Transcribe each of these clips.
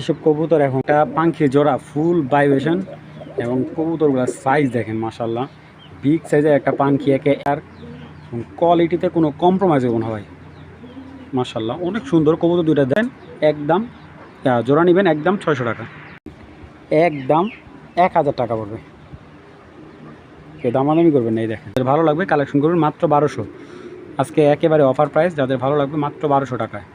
এসব কবুতর এখন একটা পাঙ্খি জোড়া ফুল ভাইব্রেশন এবং কবুতরগুলোর সাইজ দেখেন মাশাল্লাহ, বিগ সাইজের একটা পাঙ্খি একে আর কোয়ালিটিতে কোনো কম্প্রোমাইজ হবে না ভাই। মাশাল্লাহ অনেক সুন্দর কবুতর দুইটা দেন, একদম জোড়া নেবেন একদম 600 টাকা, একদম 1000 টাকা পড়বে, কেউ দামাদামি করবেন না। এই দেখেন ভালো লাগবে কালেকশন করবেন মাত্র 1200, আজকে একেবারে অফার প্রাইস, যাদের ভালো লাগবে মাত্র 1200 টাকায়।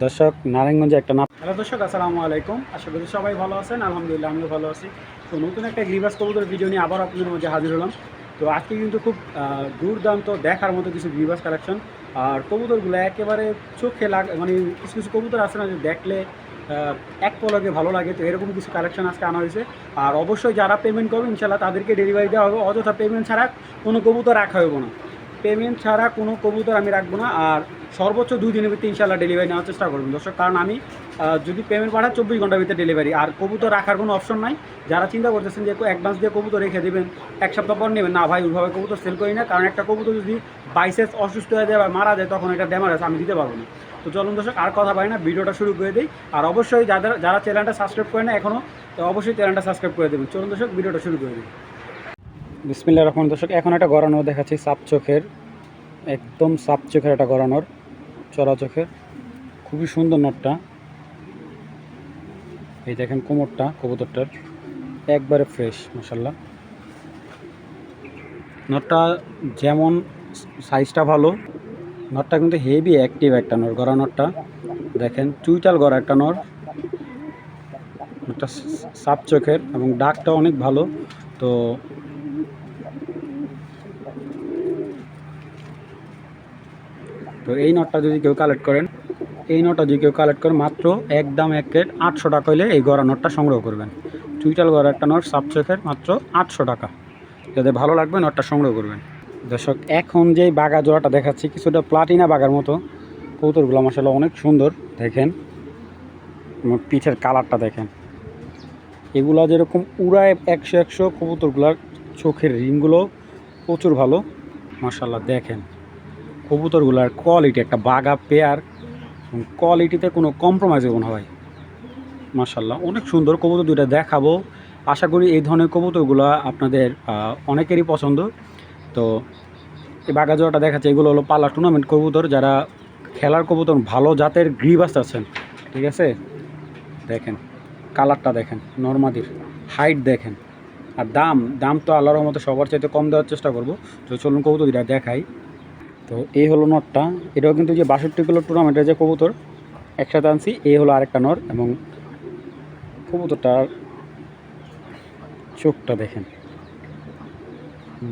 দর্শক নারায়ণগঞ্জে একটা না। হ্যালো দর্শক, আসসালামু আলাইকুম, আশা করি সবাই ভালো আছেন, আলহামদুলিল্লাহ আমিও ভালো আছি। তো নতুন একটা গ্রিবাস কবুতর ভিডিও নিয়ে আবার আপনাদের মধ্যে হাজির হলাম। তো আজকে কিন্তু খুব দুর্দান্ত দেখার মতো কিছু গ্রিবাস কালেকশন, আর কবুতরগুলো একেবারে চোখে মানে কিছু কিছু কবুতর আছে না যে দেখলে এক পলকে ভালো লাগে, তো এরকম কিছু কালেকশন আজকে আনা হয়েছে। আর অবশ্যই যারা পেমেন্ট করবে ইনশাল্লাহ তাদেরকে ডেলিভারি দেওয়া হবে, অযথা পেমেন্ট ছাড়া কোনো কবুতর রাখা হবে না, পেমেন্ট ছাড়া কোনো কবুতর আমি রাখবো না। আর সর্বোচ্চ 2 দিনের ভিতরে ইনশাল্লাহ ডেলিভারি নেওয়ার চেষ্টা করবেন দর্শক, কারণ আমি যদি পেমেন্ট পাঠাই 24 ঘন্টার ভিতরে ডেলিভারি, আর কবুতর রাখার কোনো অপশন নাই। যারা চিন্তা করতেছেন যে অ্যাডভান্স দিয়ে কবুতর রেখে দেবেন 1 সপ্তাহ পর নেবেন, না ভাই ওইভাবে কবুতর সেল করি না, কারণ একটা কবুতর যদি বাইসেন্স অসুস্থ হয়ে যায় বা মারা যায় তখন এটা ড্যামেজ আমি দিতে পারবো না। তো চলুন দর্শক আর কথা পাই না, ভিডিওটা শুরু করে দিই। আর অবশ্যই যারা চ্যানেলটা সাবস্ক্রাইব করে না এখনও, তো অবশ্যই চ্যানেলটা সাবস্ক্রাইব করে দেবেন। চলুন দর্শক ভিডিওটা শুরু করে দিই। বিসমিল্লাহির রহমানির রহিম। দর্শক এখন একটা গড়ানো দেখাচ্ছি, সাপ চোখের, একদম সাপ চোখের একটা গড়ানোর, চড়া চোখের, খুবই সুন্দর নটটা। এই দেখেন কোমরটা কবুতরটার একবারে ফ্রেশ মাশাল্লাহ। নটটা যেমন সাইজটা ভালো, নটটা কিন্তু হেভি অ্যাক্টিভ একটা নর, গড়া নটটা দেখেন, চুইটাল গড়া একটা নর, নটটা সাপ চোখের এবং ডাকটা অনেক ভালো। তো এই নটটা যদি কেউ কালেক্ট করেন, মাত্র একদম 1 প্লেট 800 টাকা হলে এই গড়া নটটা সংগ্রহ করবেন। চুইটাল গড়া একটা নট সাপ চোখের, মাত্র 800 টাকা, যাদের ভালো লাগবে নটটা সংগ্রহ করবেন। দর্শক এখন যেই বাঘা জোড়াটা দেখাচ্ছি কিছুটা প্লাটিনা বাঘার মতো, কবুতরগুলো মাশাআল্লাহ অনেক সুন্দর দেখেন, পিঠের কালারটা দেখেন, এগুলা যেরকম উড়ায় 100 কবুতরগুলার চোখের রিংগুলো প্রচুর ভালো মাশাআল্লাহ। দেখেন কবুতরগুলার কোয়ালিটি, একটা বাঘা পেয়ার, কোয়ালিটিতে কোনো কম্প্রোমাইজ হবে না ভাই মাশাআল্লাহ। অনেক সুন্দর কবুতর দুইটা দেখাবো, আশা করি এই ধরনের কবুতরগুলো আপনাদের অনেকেরই পছন্দ। তো এই বাঘা জোড়াটা দেখাচ্ছে, এগুলো হলো পালা টুর্নামেন্ট কবুতর, যারা খেলার কবুতর ভালো জাতের গ্রিবাস আছেন, ঠিক আছে। দেখেন কালারটা দেখেন, নরমাদির হাইট দেখেন, আর দাম তো আল্লাহর রহমতে সবার চাইতে কম দেওয়ার চেষ্টা করব। তো চলুন কবুতর দুইটা দেখাই। তো এই হলো নটটা, এটাও কিন্তু যে 62 কিলো টুর্নামেন্টের যে কবুতর একসাথে আনছি, এই হলো আরেকটা নর, এবং কবুতরটার চোখটা দেখেন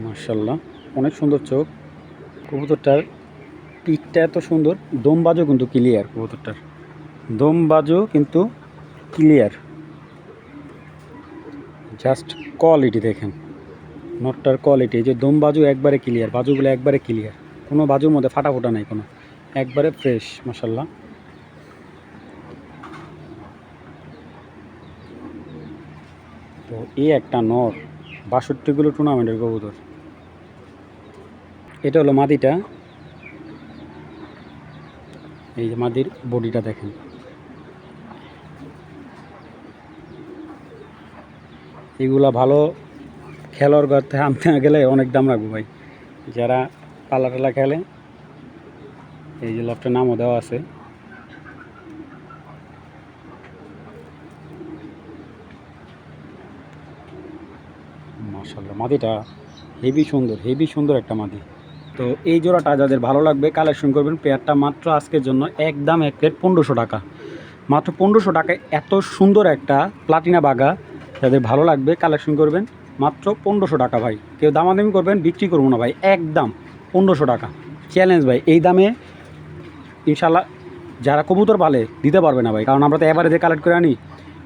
মাশাআল্লাহ অনেক সুন্দর চোখ, কবুতরটার পিঠটা এত সুন্দর, দমবাজও কিন্তু ক্লিয়ার, কবুতরটার দমবাজও কিন্তু ক্লিয়ার, জাস্ট কোয়ালিটি দেখেন নটটার কোয়ালিটি, এই যে দমবাজু একবারে ক্লিয়ার, বাজুগুলো একবারে ক্লিয়ার, কোনো বাজুর মধ্যে ফাটা ফোটা নাই কোনো, একবারে ফ্রেশ মাশাআল্লাহ। তো এই একটা নর 62 কিলো টুর্নামেন্টের কবুতর, এটা হলো মাদিটা, এই যে মাদির বডিটা দেখেন, এগুলা ভালো খেলোয়াড় করতে আনতে গেলে অনেক দাম রাখবো ভাই, যারা পাল্লা টাল্লা খেলে। এই যে লফটের নামও দেওয়া আছে, মাশাআল্লাহ মাদিটা হেভি সুন্দর একটা মাদি। তো এই জোড়াটা যাদের ভালো লাগবে কালেকশন করবেন, পেয়ারটা মাত্র আজকের জন্য একদম 1 প্লেট 1500 টাকা, মাত্র 1500 টাকায় এত সুন্দর একটা প্লাটিনা বাঘা, যাদের ভালো লাগবে কালেকশন করবেন মাত্র 1500 টাকা ভাই, কেউ দামাদামি করবেন বিক্রি করবো না ভাই, একদম 1500 টাকা চ্যালেঞ্জ ভাই। এই দামে ইনশাল্লাহ যারা কবুতর পালে দিতে পারবে না ভাই, কারণ আমরা তো এভারেজে কালেক্ট করে আনি।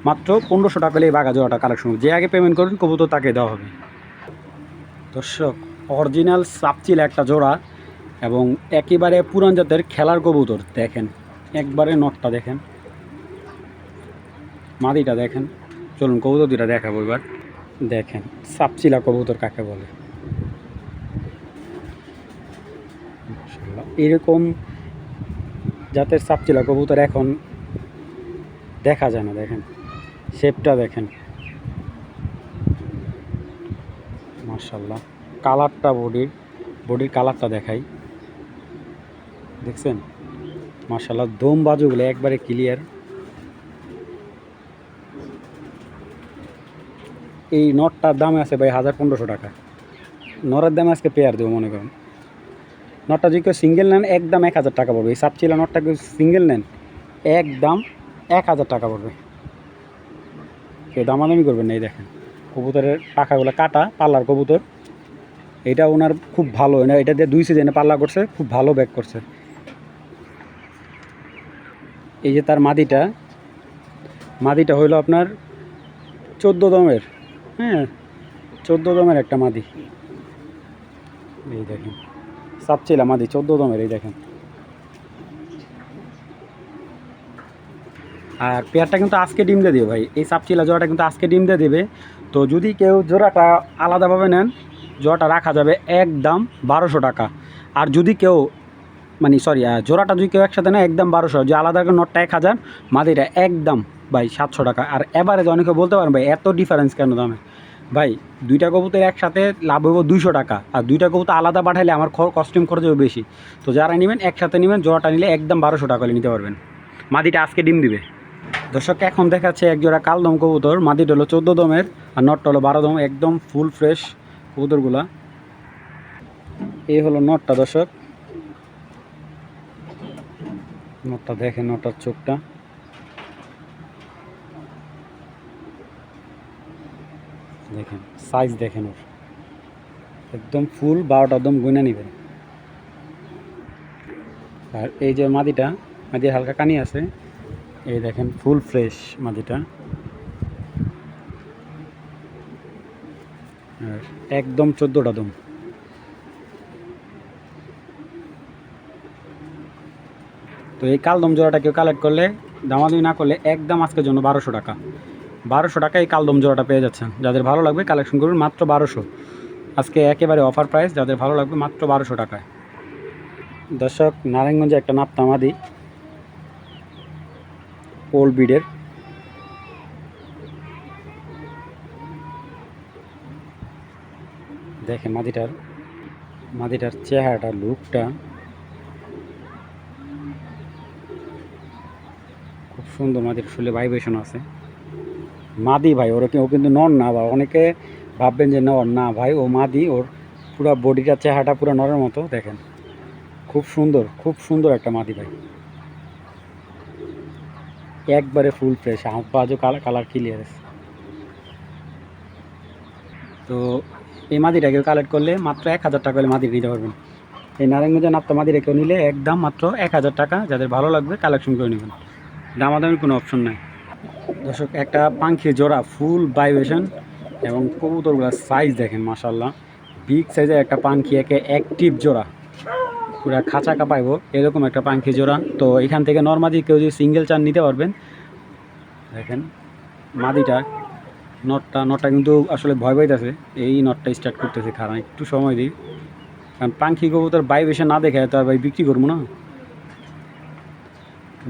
মাত্র 1500 টাকা হলে এই বাঘা জোড়াটা কালেকশন, যে আগে পেমেন্ট করবেন কবুতর তাকে দেওয়া হবে। দর্শক অরিজিনাল সাপচিল একটা জোড়া এবং একেবারে পুরান জাতের খেলার কবুতর দেখেন, একবারে নটটা দেখেন, মাদিটা দেখেন। চলুন কবুতর দুটা দেখাবো এবার। দেখেন সাপচিলা কবুতর কাকে বলে, এরকম জাতের সাপচিলা কবুতর এখন দেখা যায় না, দেখেন শেপটা দেখেন মাশাআল্লাহ। কালারটা বডির কালারটা দেখাই, দেখছেন মাশাআল্লাহ। দম বাজুগুলো একবারে ক্লিয়ার। এই নটটার দাম আছে ভাই 1500 টাকা। নরের দাম আজকে পেয়ার দেবো মনে করেন। নটটা যদি কেউ সিঙ্গেল নেন একদম 1000 টাকা পড়বে। এই সাপচিলা নটটা কেউ সিঙ্গেল নেন একদম 1000 টাকা পড়বে। কেউ দামাদামি করবেন না। এই দেখেন কবুতরের পাখাগুলো কাটা, পাল্লার কবুতর। এটা ওনার খুব ভালো, এটা দিয়ে 2 সিজনে পাল্লা করছে, খুব ভালো ব্যাক করছে। এই যে তার মাদিটা হইলো আপনার 14 দমের, হ্যাঁ 14 দমের একটা মাদি। এই দেখেন সাপচিলা মাদি 14 দমের। এই দেখেন, আর পেয়ারটা কিন্তু আজকে ডিম দিয়ে দিবে ভাই। এই সাপচিলা জোড়াটা কিন্তু আজকে ডিম দিয়ে দেবে। তো যদি কেউ জোড়াটা আলাদাভাবে নেন জোড়াটা রাখা যাবে একদম 1200 টাকা। আর যদি কেউ জোড়াটা যদি কেউ একসাথে নেয় একদম 1200, যে আলাদা করে নটটা 1000, মাদিটা একদম ভাই 700 টাকা। আর এভারেজ অনেকে বলতে পারেন ভাই এত ডিফারেন্স কেন দামে? ভাই দুইটা কবুতর একসাথে লাভ হইব 200 টাকা, আর দুইটা কবুতর আলাদা পাঠাইলে আমার কস্টিউম খরচ হবে বেশি। তো যারা নেবেন একসাথে নেবেন, জোড়াটা নিলে একদম 1200 টাকা নিতে পারবেন। মাদিটা আজকে ডিম দিবে। দর্শক এখন দেখাচ্ছে এক জোড়া কালদম কবুতর। মাদিটা হলো 14 দমের আর নটটা হলো 12 দম, একদম ফুল ফ্রেশ কবুতরগুলা। এই হলো নটটা দর্শক, নটটা দেখেন, নটটার চোখটা দেখেন, সাইজ দেখেন ওর একদম ফুল 12টা দম গুনে নেবেন। আর এই যে মাদির হালকা কানি আছে, এই দেখেন ফুল ফ্রেশ মাদিটা, আর একদম 14টা দম। তো এই কালদম জোড়াটা কেউ কালেক্ট করলে, দামাদামি না করলে একদম আজকের জন্য 1200 টাকা। 1200 টাকা এই কালদম জোড়াটা পেয়ে যাচ্ছেন। যাদের ভালো লাগবে কালেকশন করবেন, মাত্র 1200। আজকে একেবারে অফার প্রাইস, যাদের ভালো লাগবে মাত্র 1200 টাকায়। দর্শক নারায়ণগঞ্জে একটা নাপ্তা মাদি, ওল্ড ব্রিডের। দেখেন মাদিটার চেহারাটা, লুকটা খুব সুন্দর। মাদির শুলে ভাইব্রেশন আছে। মাদি ভাই, ও কিন্তু নর না, বা অনেকে ভাববেন যে নর না ভাই, ও মাদি। ওর পুরো বডিটা চেহারাটা পুরো নরের মতো। দেখেন খুব সুন্দর একটা মাদি ভাই, একবারে ফুল ফ্রেশ, হাত পাজও কালার ক্লিয়ার আছে। তো এই মাদিটা কেউ কালেক্ট করলে মাত্র 1000 টাকা হলে মাদি নিতে পারবেন। এই নারায়ণগঞ্জের নাপ্তা মাদিটা কেউ নিলে একদম মাত্র 1000 টাকা। যাদের ভালো লাগবে কালেকশন করে নেবেন, দামাদামির কোনো অপশন নাই। দর্শক একটা পাখি জোড়া ফুল ভাইব্রেশন, এবং কবুতরগুলোর সাইজ দেখেন মাশাআল্লাহ। বিগ সাইজের একটা পাখি, অ্যাক্টিভ জোড়া, পুরা খাঁচা কাঁপাইব এরকম একটা পাখি জোড়া। তো এখান থেকে নর্মাদি কেউ যদি সিঙ্গেল চান নিতে পারবেন। দেখেন মাদিটা, নটটা কিন্তু আসলে ভয় পাইতেছে। এই নটটা স্টার্ট করতেছে, খারাপ একটু সময় দিই, কারণ পাখি কবুতর ভাইব্রেশন না দেখে তো আর ভাই বিক্রি করবো না।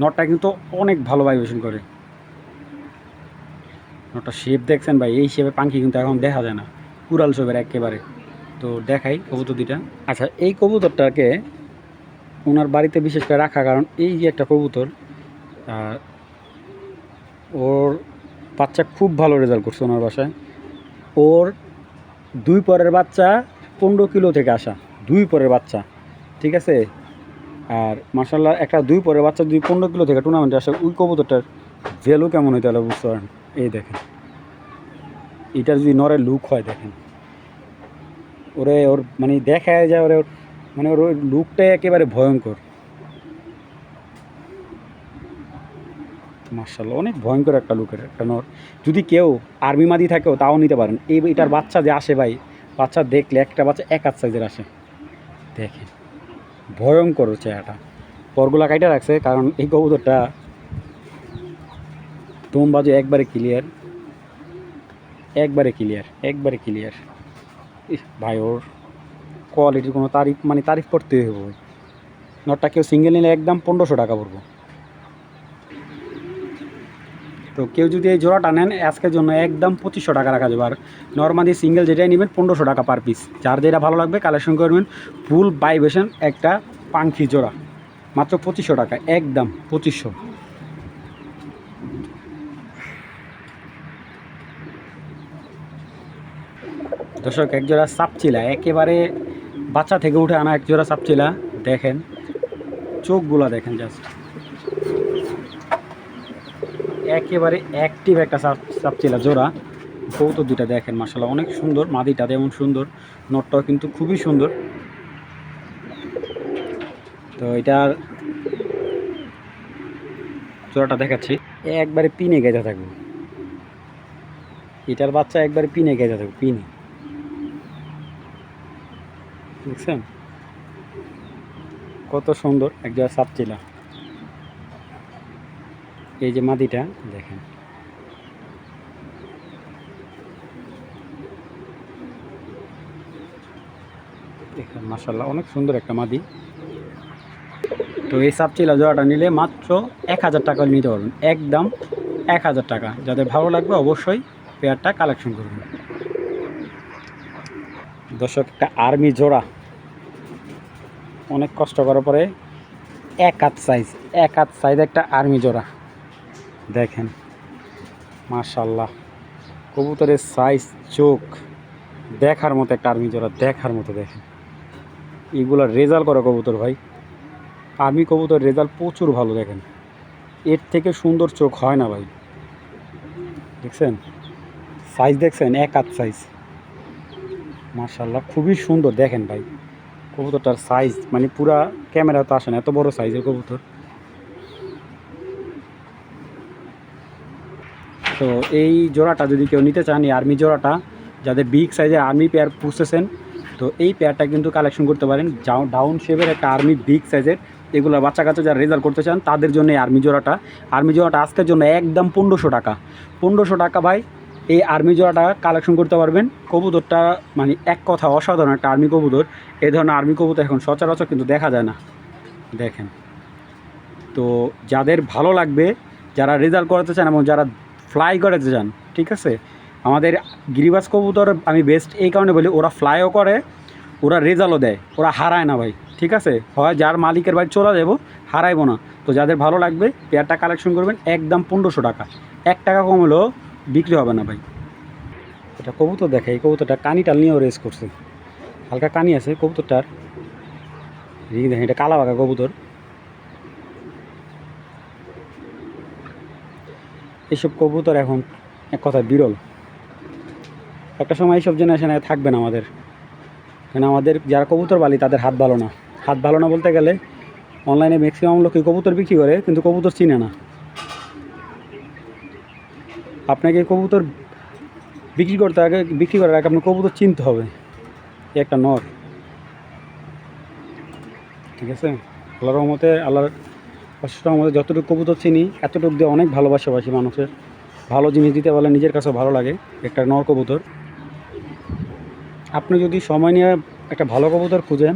নটটা কিন্তু অনেক ভালো ভাইব্রেশন করে। নটটা শেপ দেখছেন ভাই, এই শেপে পাখি কিন্তু এখন দেখা যায় না, কুড়াল শেপের একেবারে। তো দেখাই কবুতর দুইটা। আচ্ছা এই কবুতরটাকে ওনার বাড়িতে বিশেষ করে রাখা কারণ এই যে একটা কবুতর, ওর বাচ্চা খুব ভালো রেজাল্ট করছে ওনার বাসায়। ওর 2 পরের বাচ্চা 15 কিলো থেকে আসা, 2 পরের বাচ্চা, ঠিক আছে। আর মাশাআল্লাহ একটা 2 পরের বাচ্চা যদি 15 কিলো থেকে টুর্নামেন্টে আসে, ওই কবুতরটার ভ্যালু কেমন হইতে হলে বুঝতে পারেন। এই দেখেন এটার যদি নরের লুক হয়, দেখেন ওর মানে দেখা যায় ওর মানে ওর লুকটাই একেবারে ভয়ঙ্কর। মাশাআল্লাহ অনেক ভয়ঙ্কর একটা লুকের একটা নর। যদি কেউ আর্মি মাদি থাকেও তাও নিতে পারেন। এটার বাচ্চা যে আসে ভাই, বাচ্চা দেখলে একটা বাচ্চা 1 হাত সাইজের আসে। দেখেন ভয়ঙ্কর চেহারাটা। পরগুলা কাইটা রাখছে কারণ এই কবুতরটা দম বাজু একবারে ক্লিয়ার। ভাই ওর কোয়ালিটির কোনো তারিফ করতেই হবে ভাই। নটটা কেউ সিঙ্গেল নিলে একদম 1500 টাকা পড়বো। তো কেউ যদি এই জোড়াটা নেন আজকের জন্য একদম 2500 টাকা রাখা যাবে। আর নর্মালি সিঙ্গেল যেটাই নেবেন 1500 টাকা পার পিস। যার যেটা ভালো লাগবে কালেকশন করবেন। ফুল ভাইব্রেশন একটা পাখি জোড়া মাত্র 2500 টাকা, একদম 2500। দর্শক এক জোড়া সাপচিলা, একেবারে বাচ্চা থেকে উঠে আনা এক জোড়া সাপচিলা। দেখেন চোখগুলা দেখেন, জাস্ট একেবারে অ্যাক্টিভ একটা সাপচিলা জোড়া। কৌতো দুটা দেখেন মাশাআল্লাহ অনেক সুন্দর, মাদিটা যেমন সুন্দর, নটটাও কিন্তু খুবই সুন্দর। তো এটার জোড়াটা দেখাচ্ছি, একবারে পিনে গেঁথে থাকবে। এটার বাচ্চা একবারে পিনে গেঁথে থাকবে, পিনে, দেখছেন কত সুন্দর এক জোড়া সাপচিলা। এই যে মাদিটা দেখেন, দেখেন মাশাআল্লাহ অনেক সুন্দর একটা মাদি। তো এই সাপচিলা জোড়াটা নিলে মাত্র 1000 টাকা নিতে পারবেন, একদম 1000 টাকা। যাদের ভালো লাগবে অবশ্যই পেয়ারটা কালেকশন করবেন। দর্শক একটা আর্মি জোড়া, অনেক কষ্ট করার পরে এক হাত সাইজ একটা আর্মি জোড়া দেখেন মাশাআল্লাহ। কবুতরের সাইজ, চোখ দেখার মতো একটা আর্মি জোড়া, দেখার মতো। দেখেন এগুলো রেজাল্ট করে কবুতর ভাই, আর্মি কবুতর রেজাল্ট প্রচুর ভালো। দেখেন এর থেকে সুন্দর চোখ হয় না ভাই, দেখছেন সাইজ, দেখছেন এক হাত সাইজ মাশাআল্লাহ, খুবই সুন্দর। দেখেন ভাই কবুতরটার সাইজ মানে পুরা ক্যামেরা তো আসে না, এত বড় সাইজের কবুতর। তো এই জোড়াটা যদি কেউ নিতে চান, এই আর্মি জোড়াটা, যাদের বিগ সাইজের আর্মি পেয়ার পুষতেছেন, তো এই পেয়ারটা কিন্তু কালেকশন করতে পারেন। ডাউন শেপের একটা আর্মি বিগ সাইজের, এগুলো বাচ্চা কাচ্চা যারা রেজাল্ট করতে চান তাদের জন্য এই আর্মি জোড়াটা আজকের জন্য একদম 1500 টাকা। 1500 টাকা ভাই এই আর্মি জোড়াটা কালেকশন করতে পারবেন। কবুতরটা মানে এক কথা অসাধারণ একটা আর্মি কবুতর। এই ধরনের আর্মি কবুতর এখন সচরাচর কিন্তু দেখা যায় না। দেখেন তো যাদের ভালো লাগবে, যারা রেজাল্ট করাতে চান এবং যারা ফ্লাই করাতে চান, ঠিক আছে, আমাদের গিরিবাজ কবুতর আমি বেস্ট এই কারণে বলি, ওরা ফ্লাইও করে, ওরা রেজাল্টও দেয়, ওরা হারায় না ভাই, ঠিক আছে। হয় যার মালিকের বাড়ি চলে যাবো, হারাইবো না। তো যাদের ভালো লাগবে পেয়ারটা কালেকশন করবেন, একদম 1500 টাকা, 1 টাকা কম হলেও বিক্রি হবে না ভাই। এটা কবুতর দেখে, এই কবুতরটা কানিটাল নিয়েও রেস করছে, হালকা কানি আছে কবুতরটার। দেখেন এটা কালা বাঘা কবুতর। এইসব কবুতর এখন এক কথা বিরল। একটা সময় এইসব জেনারেশনে থাকবে না আমাদের, কারণ আমাদের যারা কবুতর পালি তাদের হাত ভালো না। হাত ভালো না বলতে গেলে অনলাইনে ম্যাক্সিমাম লোকই কবুতর বিক্রি করে কিন্তু কবুতর চিনে না। আপনাকে কবুতর বিক্রি করার আগে আপনার কবুতর চিনতে হবে, একটা নর, ঠিক আছে। আল্লাহর রহমতে, আল্লাহর রহমতে যতটুকু কবুতর চিনি এতটুকু দিয়ে অনেক ভালোবাসাবাসি মানুষের। ভালো জিনিস দিতে পারলে নিজের কাছেও ভালো লাগে। একটা নর কবুতর, আপনি যদি সময় নিয়ে একটা ভালো কবুতর খুঁজেন,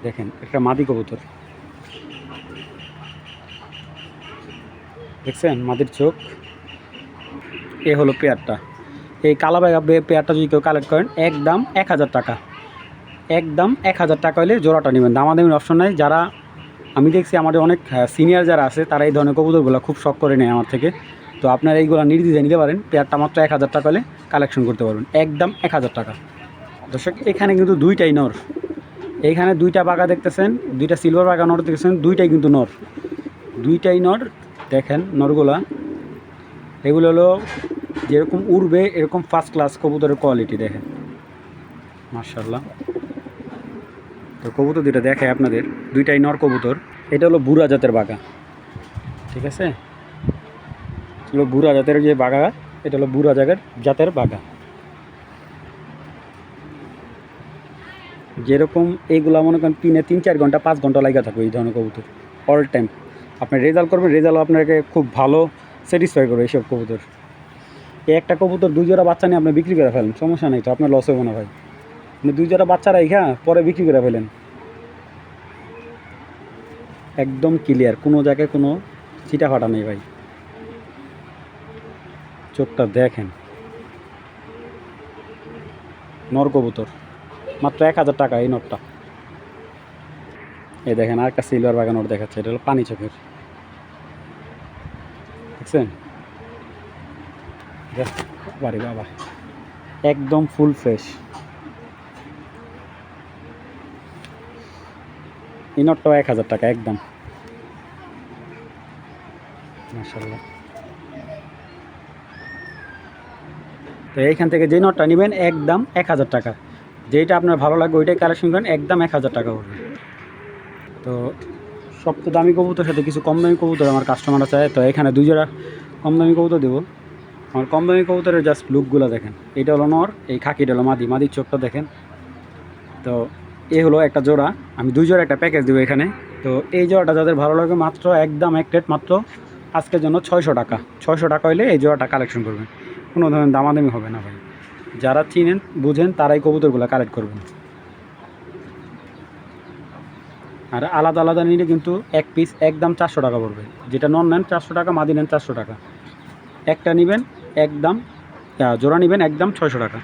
দেখেন একটা মাদি কবুতর, দেখছেন মাদির চোখ। এ হলো পেয়ারটা। এই কালাবাগা পেয়ারটা যদি কেউ কালেক্ট করেন একদম 1000 টাকা, একদম 1000 টাকা হলে জোড়াটা নেবেন, দামাদামির অপশন নাই। যারা আমি দেখছি আমাদের অনেক সিনিয়র যারা আছে তারা এই ধরনের কবুতরগুলো খুব শখ করে নেয় আমার থেকে। তো আপনারা এইগুলো নির্দ্বিধায় নিতে পারেন। পেয়ারটা মাত্র 1000 টাকা হলে কালেকশন করতে পারবেন, একদম 1000 টাকা। দর্শক এখানে কিন্তু দুইটাই নর, এইখানে দুইটা বাঘা দেখতেছেন, দুইটা সিলভার বাঘা নর দেখতেছেন, দুইটাই কিন্তু নর, দুইটাই নর। দেখেন নরগুলা, এগুলো হলো যেরকম উড়বে এরকম ফার্স্ট ক্লাস কবুতরের কোয়ালিটি। দেখেন মাশাআল্লাহ। তো কবুতর দুইটা দেখায় আপনাদের, দুইটাই নর কবুতর। এটা হলো বুড়া জাতের বাঘা, ঠিক আছে, হলো বুড়া জাতের যে বাঘা, এটা হলো বুড়া জাতের বাঘা। যেরকম এইগুলা মনে করেন 3-4 ঘন্টা 5 ঘন্টা লাগা থাকবে এই ধরনের কবুতর অল টাইম। আপনি রেজাল্ট করবেন, রেজাল্ট আপনাকে খুব ভালো স্যাটিসফাই করবে এইসব কবুতর। এই একটা কবুতর 2 জোড়া বাচ্চা নিয়ে আপনি বিক্রি করে ফেলেন, সমস্যা নেই তো, আপনার লস হবে না ভাই। আপনি 2 জোড়া বাচ্চা রাইখা পরে বিক্রি করে ফেলেন, একদম ক্লিয়ার, কোনো জায়গায় কোনো চিটা ফাটা নেই ভাই। চোখটা দেখেন, নর কবুতর, মাত্র 1000 টাকা এই নটটা। এই দেখেন আর একটা সিলভার বাগা নট দেখাচ্ছে, এটা হলো পানি চোখের, দেখছেন? বাড়ি বাবা, একদম ফুল ফ্রেশ। এই নটটাও 1000 টাকা একদম, মাশাআল্লাহ। তো এইখান থেকে যে নটটা নেবেন একদম 1000 টাকা, যেইটা আপনার ভালো লাগবে ওইটাই কালেকশন করেন, একদম 1000 টাকা পড়বে। তো সবচেয়ে দামি কবুতরের সাথে কিছু কম দামি কবুতর আমার কাস্টমাররা চায়, তো এখানে 2 জোড়া কম দামি কবুতর দেবো। আমার কম দামি কবুতরের জাস্ট লুকগুলো দেখেন, এটা হলো নর, এই খাকিটা হলো মাদি, মাদির চোখটা দেখেন। তো এই হলো একটা জোড়া, আমি 2 জোড়া একটা প্যাকেজ দেবো এখানে। তো এই জোড়াটা যাদের ভালো লাগে মাত্র একদম এক রেট, মাত্র আজকের জন্য 600 টাকা। 600 টাকা হলে এই জোড়াটা কালেকশন করবেন, কোনো ধরনের দামাদামি হবে না ভাই। যারা চিনেন বুঝেন তারাই কবুতরগুলো কালেক্ট করবেন। আর আলাদা আলাদা নিলে কিন্তু এক পিস একদম 400 টাকা পড়বে, যেটা নন নেন 400 টাকা, মাদি নেন 400 টাকা। একটা নেবেন একদম, জোড়া নেবেন একদম 600 টাকা।